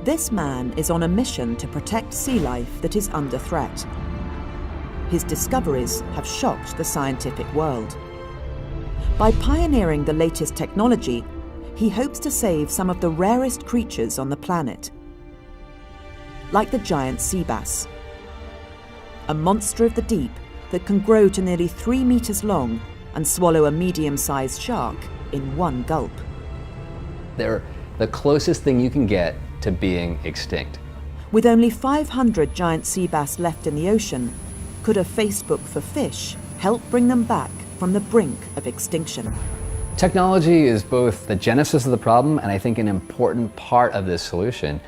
This man is on a mission to protect sea life that is under threat. His discoveries have shocked the scientific world. By pioneering the latest technology, he hopes to save some of the rarest creatures on the planet, like the giant sea bass, a monster of the deep that can grow to nearly 3 meters long and swallow a medium-sized shark in one gulp. They're the closest thing you can get to being extinct. With only 500 giant sea bass left in the ocean, could a Facebook for fish help bring them back from the brink of extinction? Technology is both the genesis of the problem and I think an important part of this solution.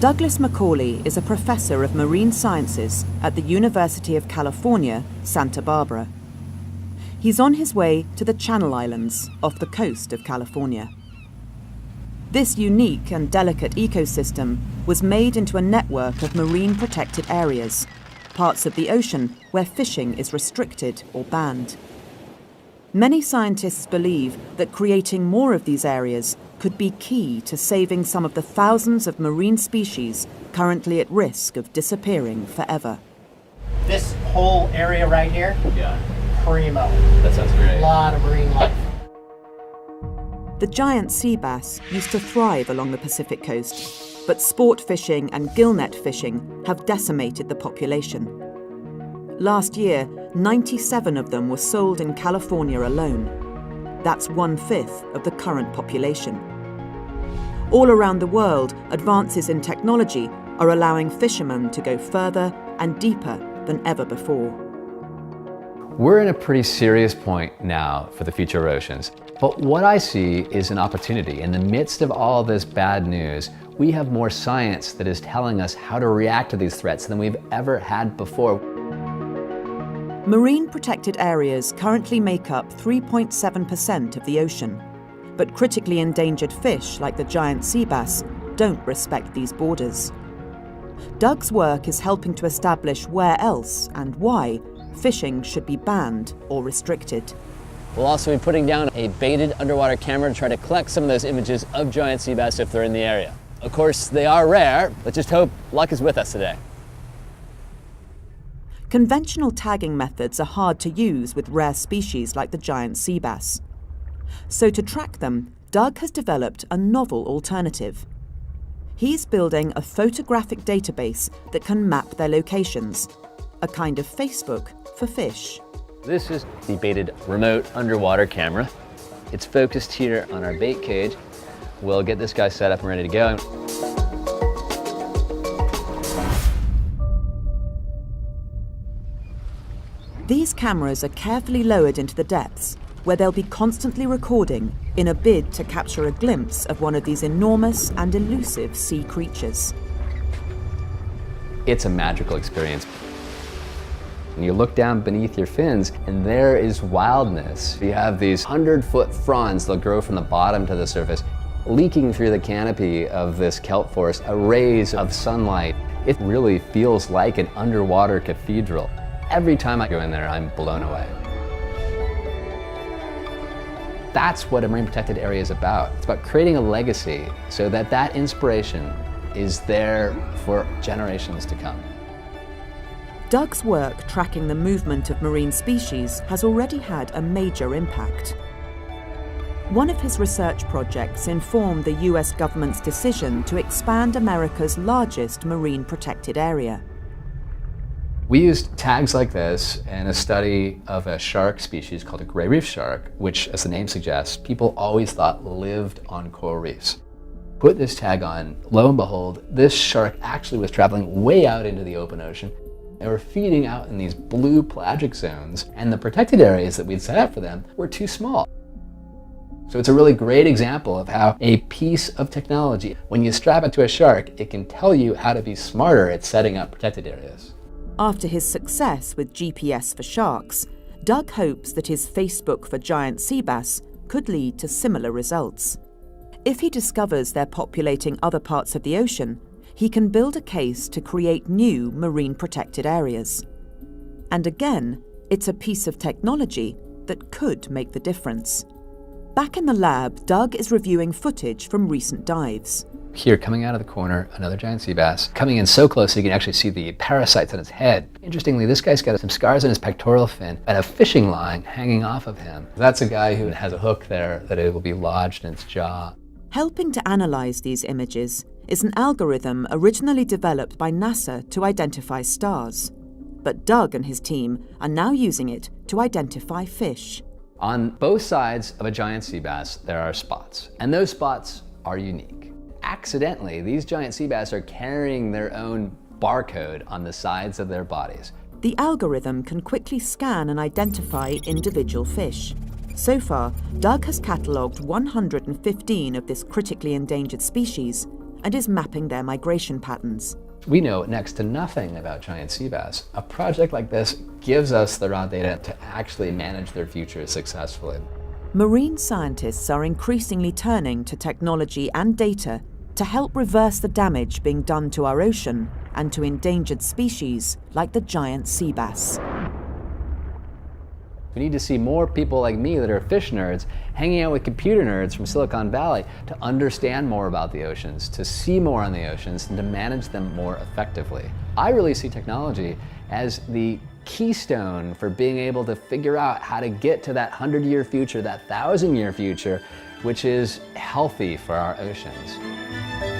Douglas Macaulay is a professor of marine sciences at the University of California, Santa Barbara. He's on his way to the Channel Islands off the coast of California. This unique and delicate ecosystem was made into a network of marine protected areas, parts of the ocean where fishing is restricted or banned. Many scientists believe that creating more of these areas could be key to saving some of the thousands of marine species currently at risk of disappearing forever. This whole area right here, primo. That sounds great. A lot of marine life. The giant sea bass used to thrive along the Pacific coast, but sport fishing and gillnet fishing have decimated the population. Last year, 97 of them were sold in California alone. That's 1/5 of the current population. All around the world, advances in technology are allowing fishermen to go further and deeper than ever before. We're in a pretty serious point now for the future of oceans, but what I see is an opportunity. In the midst of all this bad news, we have more science that is telling us how to react to these threats than we've ever had before. Marine protected areas currently make up 3.7% of the ocean, but critically endangered fish like the giant sea bass don't respect these borders. Doug's work is helping to establish where else and why fishing should be banned or restricted. We'll also be putting down a baited underwater camera to try to collect some of those images of giant sea bass if they're in the area. Of course, they are rare. Let's just hope luck is with us today. Conventional tagging methods are hard to use with rare species like the giant sea bass. So to track them, Doug has developed a novel alternative. He's building a photographic database that can map their locations, a kind of Facebook for fish. This is the baited remote underwater camera. It's focused here on our bait cage. We'll get this guy set up and ready to go. These cameras are carefully lowered into the depths, where they'll be constantly recording in a bid to capture a glimpse of one of these enormous and elusive sea creatures. It's a magical experience. And you look down beneath your fins, and there is wildness. You have these 100-foot fronds that grow from the bottom to the surface, leaking through the canopy of this kelp forest, rays of sunlight. It really feels like an underwater cathedral. Every time I go in there, I'm blown away. That's what a marine protected area is about. It's about creating a legacy so that that inspiration is there for generations to come. Doug's work tracking the movement of marine species has already had a major impact. One of his research projects informed the US government's decision to expand America's largest marine protected area. We used tags like this in a study of a shark species called a gray reef shark, which, as the name suggests, people always thought lived on coral reefs. Put this tag on, lo and behold, this shark actually was traveling way out into the open ocean. They were feeding out in these blue pelagic zones, and the protected areas that we'd set up for them were too small. So it's a really great example of how a piece of technology, when you strap it to a shark, it can tell you how to be smarter at setting up protected areas. After his success with GPS for sharks, Doug hopes that his Facebook for giant sea bass could lead to similar results. If he discovers they're populating other parts of the ocean, he can build a case to create new marine protected areas. And again, it's a piece of technology that could make the difference. Back in the lab, Doug is reviewing footage from recent dives. Here, coming out of the corner, another giant sea bass, coming in so close you can actually see the parasites on its head. Interestingly, this guy's got some scars on his pectoral fin and a fishing line hanging off of him. That's a guy who has a hook there that it will be lodged in its jaw. Helping to analyze these images is an algorithm originally developed by NASA to identify stars. But Doug and his team are now using it to identify fish. On both sides of a giant sea bass, there are spots, and those spots are unique. Accidentally, these giant sea bass are carrying their own barcode on the sides of their bodies. The algorithm can quickly scan and identify individual fish. So far, Doug has catalogued 115 of this critically endangered species and is mapping their migration patterns. We know next to nothing about giant sea bass. A project like this gives us the raw data to actually manage their future successfully. Marine scientists are increasingly turning to technology and data to help reverse the damage being done to our ocean and to endangered species like the giant sea bass. We need to see more people like me that are fish nerds hanging out with computer nerds from Silicon Valley to understand more about the oceans, to see more on the oceans, and to manage them more effectively. I really see technology as the keystone for being able to figure out how to get to that 100-year future, that 1,000-year future, which is healthy for our oceans.